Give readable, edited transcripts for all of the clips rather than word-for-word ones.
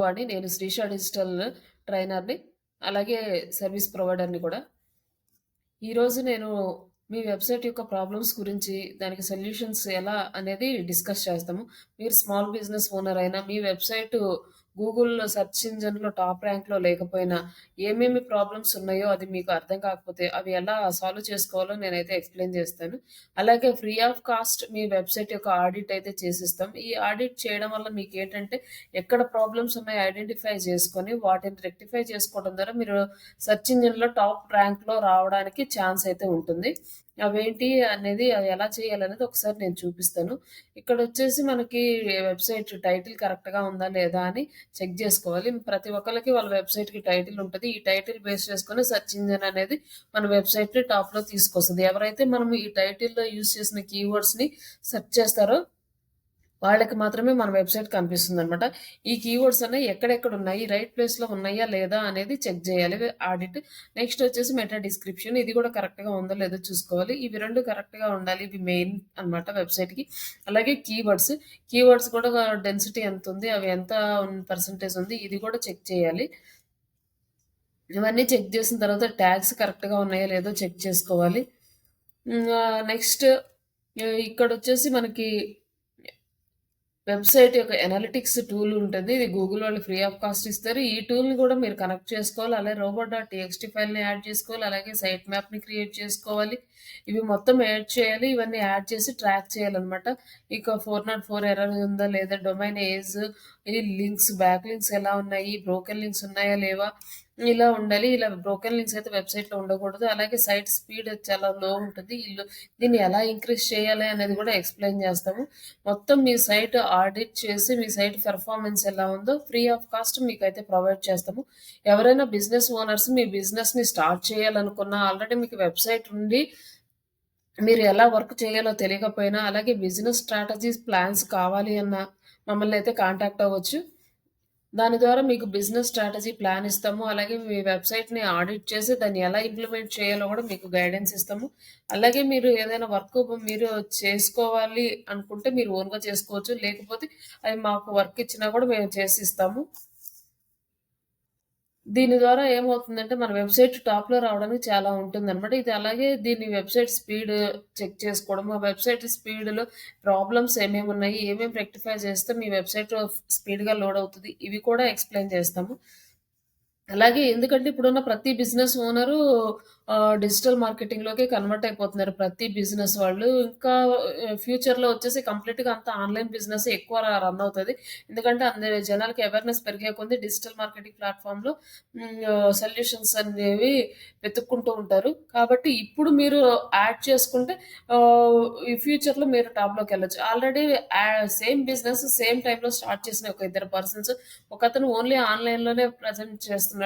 వాడిని. నేను శ్రీష డిజిటల్ ట్రైనర్‌ని. అలాగే సర్వీస్ ప్రొవైడర్‌ని కూడా. ఈరోజు నేను మీ వెబ్‌సైట్ యొక్క ప్రాబ్లమ్స్ గురించి, దానికి సొల్యూషన్స్ ఎలా అనేది డిస్కస్ చేస్తాము. మీరు స్మాల్ బిజినెస్ ఓనర్ అయినా, మీ వెబ్‌సైటు గూగుల్‌లో సెర్చ్ ఇంజిన్‌లో టాప్ ర్యాంక్‌లో లేకపోయినా, ఏమేమి ప్రాబ్లమ్స్ ఉన్నాయో అది మీకు అర్థం కాకపోతే, అవి ఎలా సాల్వ్ చేసుకోవాలో నేనైతే ఎక్స్‌ప్లెయిన్ చేస్తాను. అలాగే free of cost me website యొక్క ఆడిట్ అయితే చేసిస్తాం. ఈ ఆడిట్ చేయడం వల్ల మీకేంటంటే, ఎక్కడ ప్రాబ్లమ్స్ ఉన్నాయో ఐడెంటిఫై చేసుకొని, వాటిని రెక్టిఫై చేసుకోవడం ద్వారా మీరు సెర్చ్ ఇంజిన్‌లో టాప్ ర్యాంక్‌లో రావడానికి ఛాన్స్ అయితే ఉంటుంది. అవేంటి అనేది అది ఎలా చేయాలనేది ఒకసారి నేను చూపిస్తాను. ఇక్కడొచ్చేసి మనకి వెబ్‌సైట్ టైటిల్ కరెక్ట్‌గా ఉందా లేదా అని చెక్ జేసుకోవాలి. ప్రతి ఒక్కళ్ళకి వాళ్ళ వెబ్‌సైట్‌కి టైటిల్ ఉంటది. ఈ టైటిల్ బేస్ చేసుకొని సెర్చ్ ఇంజిన్ అనేది మన వెబ్‌సైట్‌ని టాప్‌లో తీసుకొస్తది. ఎవరైతే మనం ఈ టైటిల్‌లో యూజ్ చేసిన కీవర్డ్స్‌ని సెర్చ్ చేస్తారో వాళ్ళకి మాత్రమే మన వెబ్‌సైట్ కనిపిస్తుందనమాట. ఈ కీవర్డ్స్ అనేయి ఎక్కడెక్కడున్నాయి, రైట్ ప్లేస్‌లో ఉన్నాయా లేదా అనేది చెక్ జేయాలి ఆడిట్. నెక్స్ట్ వచ్చేసి మెటా డిస్క్రిప్షన్ ఇది కూడా కరెక్ట్‌గా ఉందో లేదో చూసుకోవాలి. ఇవి 2 కరెక్ట్‌గా ఉండాలి. ఇవి మెయిన్ అనమాట వెబ్‌సైట్‌కి. అలాగే కీవర్డ్స్, కీవర్డ్స్ కూడా డెన్సిటీ ఎంతుంది, అవి ఎంత పర్సెంటేజ్ ఉంది ఇది కూడా చెక్ చేయాలి. ఇవన్నీ చెక్ చేసిన తర్వాత ట్యాగ్స్ కరెక్ట్‌గా ఉన్నాయో లేదో చెక్ చేసుకోవాలి. నెక్స్ట్ ఇక్కడొచ్చేసి మనకి వెబ్‌సైట్ యొక్క ఎనాలిటిక్స్ టూల్ ఉంటది. ఇది గూగుల్ వాళ్ళు ఫ్రీ ఆఫ్ కాస్ట్ ఇస్తారు. ఈ టూల్‌ని కూడా మీరు కనెక్ట్ చేసుకోవాలి. అలాగే రోబోట్.టీఎక్స్టీ ఫైల్‌ని యాడ్ చేసుకోవాలి. అలాగే సైట్ మ్యాప్‌ని క్రియేట్ చేసుకోవాలి. ఇవి మొత్తం యాడ్ చేయాలి. ఇవన్నీ యాడ్ చేసి ట్రాక్ చేయాలనమాట. ఇక 404 ఎర్రర్ ఉందా లేదా, డొమైన్ ఏజ్, ఈ లింక్స్, బ్యాక్ లింక్స్ ఎలా ఉన్నాయి, బ్రోకెన్ లింక్స్ ఉన్నాయా లేవా, ఇలా ఉండాలి. ఇలా బ్రోకెన్ లింక్స్ అయితే వెబ్‌సైట్‌లో ఉండకూడదు. అలాగే సైట్ స్పీడ్ చాలా లో ఉంటుంది. దీన్ని ఎలా ఇంక్రీజ్ చేయాలి అనేది కూడా ఎక్స్‌ప్లెయిన్ చేస్తాము. మొత్తం మీ సైట్ ఆడిట్ చేసి, మీ సైట్ పెర్ఫార్మన్స్ ఎలా ఉందో ఫ్రీ ఆఫ్ కాస్ట్ మీకైతే ప్రొవైడ్ చేస్తాము. ఎవరైనా బిజినెస్ ఓనర్స్ మీ బిజినెస్‌ని స్టార్ట్ చేయాలనుకున్నా, ఆల్రెడీ మీకు వెబ్‌సైట్ ఉండి మీరు ఎలా వర్క్ చేయాలో తెలియకపోయినా, అలాగే బిజినెస్ స్ట్రాటజీస్, ప్లాన్స్ కావాలి అన్నా మమ్మల్నయితే కాంటాక్ట్ అవ్వచ్చు. దాని ద్వారా మీకు బిజినెస్ స్ట్రాటజీ ప్లాన్ ఇస్తాము. అలాగే మీ వెబ్‌సైట్‌ని ఆడిట్ చేసి దాన్ని ఎలా ఇంప్లిమెంట్ చేయాలో కూడా మీకు గైడెన్స్ ఇస్తాము. అలాగే మీరు ఏదైనా వర్క్ మీరు చేసుకోవాలి అనుకుంటే మీరు ఓన్‌గా చేసుకోవచ్చు. లేకపోతే అవి మాకు వర్క్ ఇచ్చినా కూడా మేము చేసిస్తాము. దీని ద్వారా ఏమవుతుందంటే మన వెబ్‌సైట్ టాప్‌లో రావడానికి చాలా ఉంటుందనమాట. ఇది అలాగే దీని వెబ్‌సైట్ స్పీడ్ చెక్ చేసుకోవడం, ఆ వెబ్‌సైట్ స్పీడ్‌లో ప్రాబ్లమ్స్ ఏమేమున్నాయి, ఏమేమి రెక్టిఫై చేస్తే మీ వెబ్‌సైట్ స్పీడ్‌గా లోడ్ అవుతది. ఇవి కూడా ఎక్స్‌ప్లెయిన్ చేస్తాము. అలాగే ఎందుకంటే ఇప్పుడున్న ప్రతి బిజినెస్ ఓనరు డిజిటల్ మార్కెటింగ్‌లోకి కన్వర్ట్ అయిపోతున్నారు. ప్రతి బిజినెస్ వాళ్ళు. ఇంకా ఫ్యూచర్‌లో వచ్చేసి కంప్లీట్‌గా అంతా ఆన్‌లైన్ బిజినెస్ ఎక్కువ రన్ అవుతది. ఎందుకంటే అందరి జనాలకి అవేర్‌నెస్ పెరిగే కొద్దీ డిజిటల్ మార్కెటింగ్ ప్లాట్‌ఫార్మ్‌లో సొల్యూషన్స్ అనేవి వెతుక్కుంటూ ఉంటారు. కాబట్టి ఇప్పుడు మీరు యాడ్ చేసుకుంటే ఈ ఫ్యూచర్‌లో మీరు టాప్‌లోకెళ్ళొచ్చు. ఆల్రెడీ సేమ్ బిజినెస్ సేమ్ టైమ్‌లో స్టార్ట్ చేసిన ఒక ఇద్దరు పర్సన్స్, ఒకతను ఓన్లీ ఆన్‌లైన్‌లోనే ప్రెజెంట్ చేస్తున్నాడు.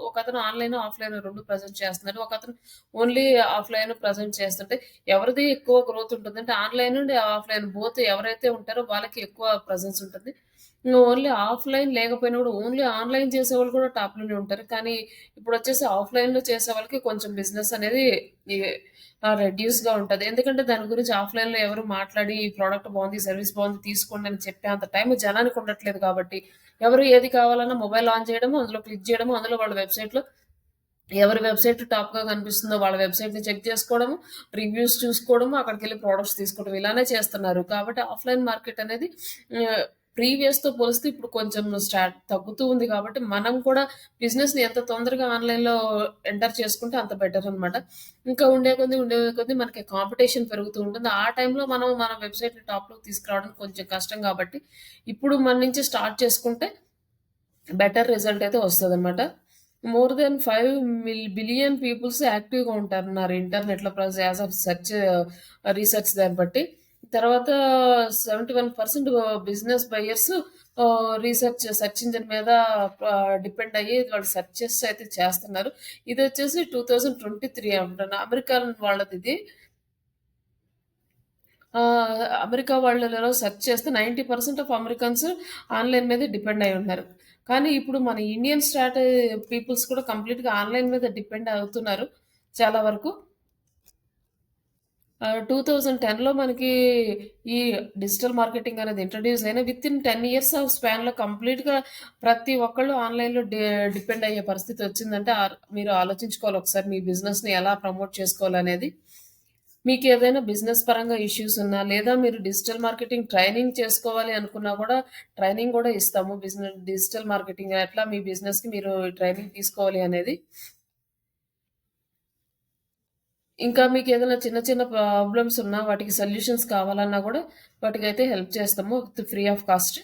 ఒకతను ఆన్‌లైన్, ఆఫ్‌లైన్ 2 ప్రెజెంట్ చేస్తున్నాడు. ఒకతను ఓన్లీ ఆఫ్‌లైన్ ప్రెజెంట్ చేస్తుంటే ఎవరిది ఎక్కువ గ్రోత్ ఉంటుందంటే ఆన్‌లైన్ అండ్ ఆఫ్‌లైన్ బోత్ ఎవరైతే ఉంటారో వాళ్ళకి ఎక్కువ ప్రెజెన్స్ ఉంటుంది. ఓన్లీ ఆఫ్‌లైన్ లేకపోయినా కూడా ఓన్లీ ఆన్‌లైన్ చేసేవాళ్ళు కూడా టాప్‌లోనే ఉంటారు. కానీ ఇప్పుడొచ్చేసి ఆఫ్‌లైన్‌లో చేసే వాళ్ళకి కొంచెం బిజినెస్ అనేది ఈ రెడ్యూస్‌గా ఉంటది. ఎందుకంటే దాని గురించి ఆఫ్‌లైన్‌లో ఎవరు మాట్లాడి ఈ ప్రొడక్ట్ బావుంది, సర్విస్ బావుంది తీసుకోండి అని చెప్పే అంత టైం జనానికి ఉండట్లేదు కాబట్టి, ఎవరు ఏది కావాలన్నా మొబైల్ ఆన్ చేయడము, అందులో క్లిక్ చేయడము, అందులో వాళ్ళ వెబ్‌సైట్‌లో ఎవరి వెబ్‌సైట్ టాప్‌గా కనిపిస్తుందో వాళ్ళ వెబ్‌సైట్‌ని చెక్ చేసుకోవడము, రివ్యూస్ చూసుకోవడము, అక్కడికెళ్ళి ప్రొడక్ట్స్ తీసుకోవడం ఇలానే చేస్తున్నారు. కాబట్టి ఆఫ్‌లైన్ మార్కెట్ అనేది ఆహ్, ప్రీవియస్‌తో పోలిస్తే ఇప్పుడు కొంచెం తగ్గుతూ ఉంది కాబట్టి, మనం కూడా బిజినెస్‌ని ఎంత తొందరగా ఆన్‌లైన్‌లో ఎంటర్ చేసుకుంటే అంత బెటర్ అనమాట. ఇంకా ఉండే కొద్దీ మనకి కాంపిటీషన్ పెరుగుతూ ఉంటుంది. ఆ టైంలో మనం మన వెబ్‌సైట్‌ని టాప్‌లోకి తీసుకురావడం కొంచెం కష్టం కాబట్టి, ఇప్పుడు మన నుంచి స్టార్ట్ చేసుకుంటే బెటర్ రిజల్ట్ అయితే వస్తదనమాట. మోర్ దెన్ 5 బిలియన్ పీపుల్స్ యాక్టివ్‌గా ఉంటున్నారు ఇంటర్నెట్‌లో యాస్ ఆఫ్ రీసెర్చ్ దాన్ని బట్టి. తర్వాత 71% బిజినెస్ బయర్స్ సెర్చ్ ఇంజిన్ మీద డిపెండ్ అయ్యి వాళ్ళు సెర్చెస్ అయితే చేస్తున్నారు. ఇదొచ్చేసి 2023 అంటున్నా. అమెరికన్ వాళ్ళదిది. అమెరికా వాళ్ళలో సెర్చ్ చేస్తే 90% ఆఫ్ అమెరికన్స్ ఆన్‌లైన్ మీదే డిపెండ్ అయ్యి ఉన్నారు. కానీ ఇప్పుడు మన ఇండియన్ పీపుల్స్ కూడా కంప్లీట్‌గా ఆన్‌లైన్ మీద డిపెండ్ అవుతున్నారు చాలా వరకు. 2010లో మనకి ఈ డిజిటల్ మార్కెటింగ్ అనేది ఇంట్రొడ్యూస్ అయిన వితిన్ 10 ఇయర్స్ ఆఫ్ స్పాన్‌లో కంప్లీట్‌గా ప్రతి ఒక్కళ్ళు ఆన్‌లైన్‌లో డిపెండ్ అయ్యే పరిస్థితి వచ్చిందంటే మీరు ఆలోచించుకోవాలి ఒకసారి మీ బిజినెస్‌ని ఎలా ప్రమోట్ చేసుకోవాలనేది. మీకేదైనా బిజినెస్ పరంగా ఇష్యూస్ ఉన్నా, లేదా మీరు డిజిటల్ మార్కెటింగ్ ట్రైనింగ్ చేసుకోవాలి అనుకున్నా గూడా ట్రైనింగ్ గూడా ఇస్తాము. డిజిటల్ మార్కెటింగ్ ఎట్లా మీ బిజినెస్‌కి మీరు ట్రైనింగ్ తీసుకోవాలి అనేది. ఇంకా మీకేదైనా చిన్న చిన్న ప్రాబ్లమ్స్ ఉన్నా, వాటికి సొల్యూషన్స్ కావాలన్నా గూడా వాటికైతే హెల్ప్ చేస్తాము with free of cost.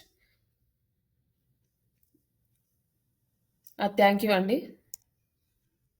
Thank you అండి.